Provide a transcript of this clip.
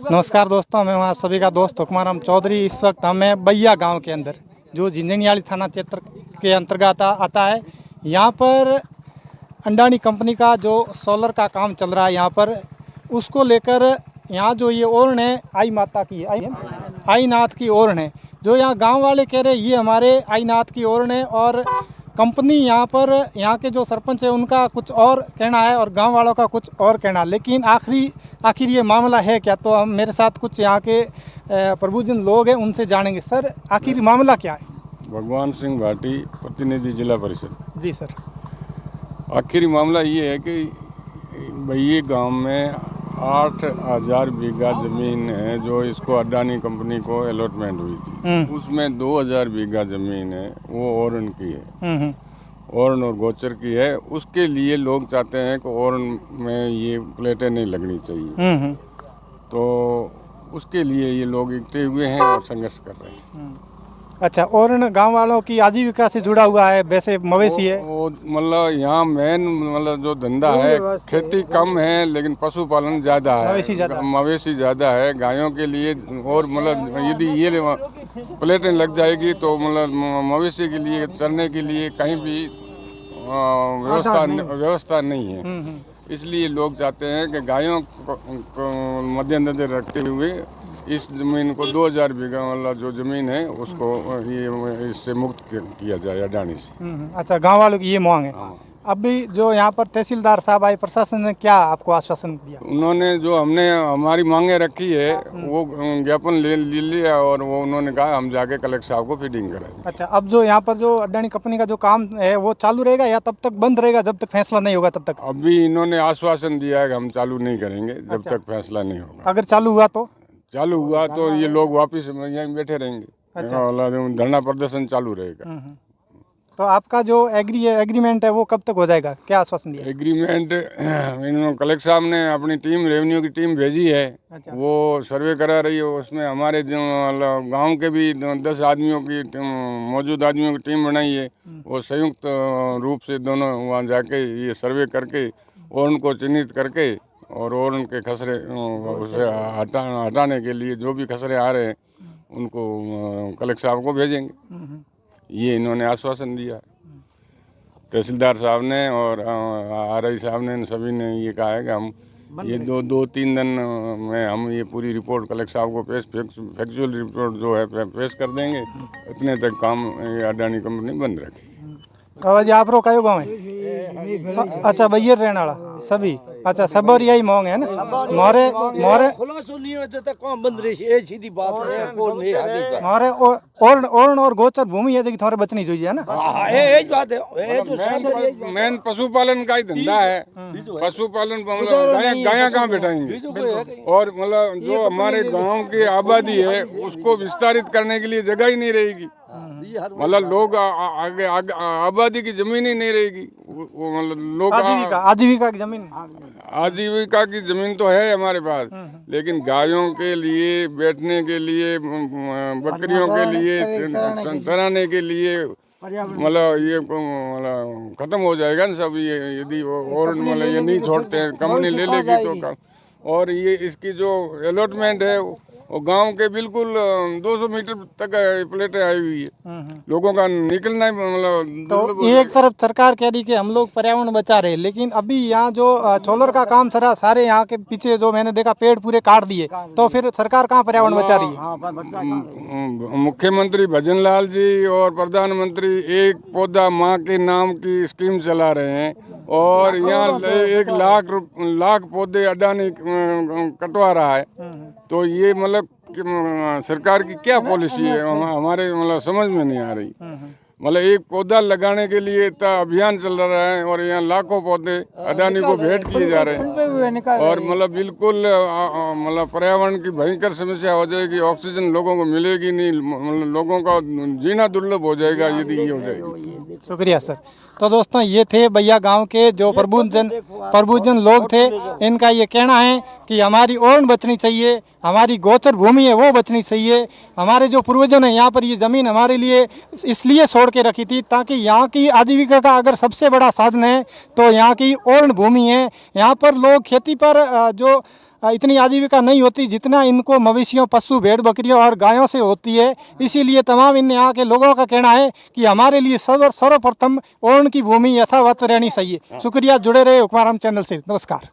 नमस्कार दोस्तों, मैं हूं आप सभी का दोस्त हुकमाराम चौधरी। इस वक्त हम हैं बैया गांव के अंदर, जो झिंझनियाली थाना क्षेत्र के अंतर्गत आता है। यहां पर अंडानी कंपनी का जो सोलर का काम चल रहा है, यहां पर उसको लेकर यहां जो ये ओरण है आई माता की आई नाथ की ओरण है। जो यहाँ गांव वाले कह रहे हैं ये हमारे आई नाथ की ओरण है, और कंपनी यहाँ पर यहाँ के जो सरपंच है उनका कुछ और कहना है और गांव वालों का कुछ और कहना। लेकिन आखिर ये मामला है क्या, तो हम मेरे साथ कुछ यहाँ के प्रबुद्धजन लोग हैं, उनसे जानेंगे। सर, आखिर मामला क्या है? भगवान सिंह भाटी, प्रतिनिधि जिला परिषद। जी सर। आखिरी मामला ये है कि भैया गांव में 8,000 बीघा जमीन है जो इसको अडानी कंपनी को अलॉटमेंट हुई थी। उसमें 2,000 बीघा जमीन है वो ओरण की है, ओरण और गोचर की है। उसके लिए लोग चाहते हैं कि ओरण में ये प्लेटें नहीं लगनी चाहिए, तो उसके लिए ये लोग इकट्ठे हुए हैं और संघर्ष कर रहे हैं। अच्छा, ओरण गांव वालों की आजीविका से जुड़ा हुआ है, वैसे मवेशी है वो मतलब यहाँ मेन मतलब जो धंधा है, खेती कम है लेकिन पशुपालन ज़्यादा है, मवेशी ज़्यादा है गायों के लिए। और मतलब यदि ये प्लेटें लग जाएगी तो मतलब मवेशी के लिए चरने के लिए कहीं भी व्यवस्था नहीं है। इसलिए लोग चाहते हैं कि गायों को मद्देनजर रखते हुए इस ज़मीन को 2,000 बीघा वाला जो ज़मीन है उसको ये इससे मुक्त किया जाए अडानी से। अच्छा, गांव वालों की ये मांग है। अभी जो यहाँ पर तहसीलदार साहब आए, प्रशासन ने क्या आपको आश्वासन दिया? उन्होंने जो हमने हमारी मांगे रखी है वो ज्ञापन ले लिया और वो उन्होंने कहा हम जाके कलेक्टर साहब को फीडिंग कराएंगे। अच्छा, अब जो यहाँ पर जो अडानी कंपनी का जो काम है वो चालू रहेगा या तब तक बंद रहेगा जब तक फैसला नहीं होगा तब तक? अभी इन्होंने आश्वासन दिया है कि हम चालू नहीं करेंगे जब तक फैसला नहीं होगा। अगर चालू हुआ तो ये लोग वापिस यहीं बैठे रहेंगे। अच्छा। धरना प्रदर्शन चालू रहेगा। तो आपका जो एग्रीमेंट है वो कब तक हो जाएगा, क्या आश्वासन दिया? एग्रीमेंट इन्होंने कलेक्टर साहब ने अपनी टीम, रेवेन्यू की टीम भेजी है। अच्छा। वो सर्वे करा रही है। उसमें हमारे जो गांव के भी 10 आदमियों की मौजूद आदमियों की टीम बनाई है। वो संयुक्त रूप से दोनों वहाँ जाके ये सर्वे करके और उनको चिन्हित करके और उनके खसरे उसे हटाने के लिए जो भी खसरे आ रहे हैं उनको कलेक्टर साहब को भेजेंगे। ये इन्होंने आश्वासन दिया। तहसीलदार साहब ने और RI साहब ने सभी ने ये कहा है कि हम ये 2-3 दिन में हम ये पूरी रिपोर्ट कलेक्टर साहब को फैक्चुअल रिपोर्ट जो है पेश कर देंगे। इतने तक काम ये अडानी कंपनी बंद रखेगी। आप रो कायो गाँव है? अच्छा, भैया रहने वाला सभी। अच्छा, सब और यही मांग है ना? मोरे खुलासो नहीं हो जब तक काम बंद रही है, सीधी बात है। कौन नहीं आगे मोरे ओरण और गोचर भूमि है जो थोड़े बचनी चाहिए है ना? हां, ये बात है। ये तो मेन पशुपालन का ही धंधा है। पशुपालन मतलब गायां कहाँ बैठाएंगे? और मतलब जो हमारे गांव की आबादी है उसको विस्तारित करने के लिए जगह ही नहीं रहेगी। मतलब लोग आगे आबादी की जमीन ही नहीं रहेगी। वो मतलब लोग आजीविका की जमीन, आजीविका की जमीन तो है हमारे पास, लेकिन गायों के लिए, बैठने के लिए, बकरियों के लिए, चराने के लिए मतलब ये मतलब खत्म हो जाएगा ना सब। ये यदि और मतलब ये नहीं छोड़ते हैं, कंपनी ले लेगी तो। और ये इसकी जो अलॉटमेंट है वो गांव के बिल्कुल 200 मीटर तक प्लेटें आई हुई है। लोगों का निकलना ही मतलब तो एक तरफ सरकार कह रही कि हम लोग पर्यावरण बचा रहे, लेकिन अभी यहाँ जो सोलर का काम चला, सारे यहाँ के पीछे जो मैंने देखा पेड़ पूरे काट दिए, तो फिर सरकार कहाँ पर्यावरण बचा रही है? मुख्यमंत्री भजन लाल जी और प्रधानमंत्री एक पौधा माँ के नाम की स्कीम चला रहे हैं और यहाँ 1 लाख पौधे अडानी कटवा रहा है। तो ये मतलब सरकार की क्या पॉलिसी है हमारे मतलब समझ में नहीं आ रही। मतलब एक पौधा लगाने के लिए इतना अभियान चल रहा है और यहाँ लाखों पौधे अडानी को भेंट किए जा रहे हैं। और मतलब बिल्कुल मतलब पर्यावरण की भयंकर समस्या हो जाएगी। ऑक्सीजन लोगों को मिलेगी नहीं, मतलब लोगों का जीना दुर्लभ हो जाएगा यदि ये हो जाएगी। शुक्रिया सर। तो दोस्तों, ये थे बैया गांव के जो प्रबुद्धजन लोग थे। इनका ये कहना है कि हमारी ओरण बचनी चाहिए, हमारी गोचर भूमि है वो बचनी चाहिए। हमारे जो पूर्वजों ने यहाँ पर ये ज़मीन हमारे लिए इसलिए छोड़ के रखी थी ताकि यहाँ की आजीविका का अगर सबसे बड़ा साधन है तो यहाँ की ओरण भूमि है। यहाँ पर लोग खेती पर जो इतनी आजीविका नहीं होती जितना इनको मवेशियों, पशु, भेड़ बकरियों और गायों से होती है। इसीलिए तमाम इन यहाँ के लोगों का कहना है कि हमारे लिए सर्वप्रथम ओरण की भूमि यथावत रहनी चाहिए। शुक्रिया, जुड़े रहे हुक्माराम चैनल से। नमस्कार।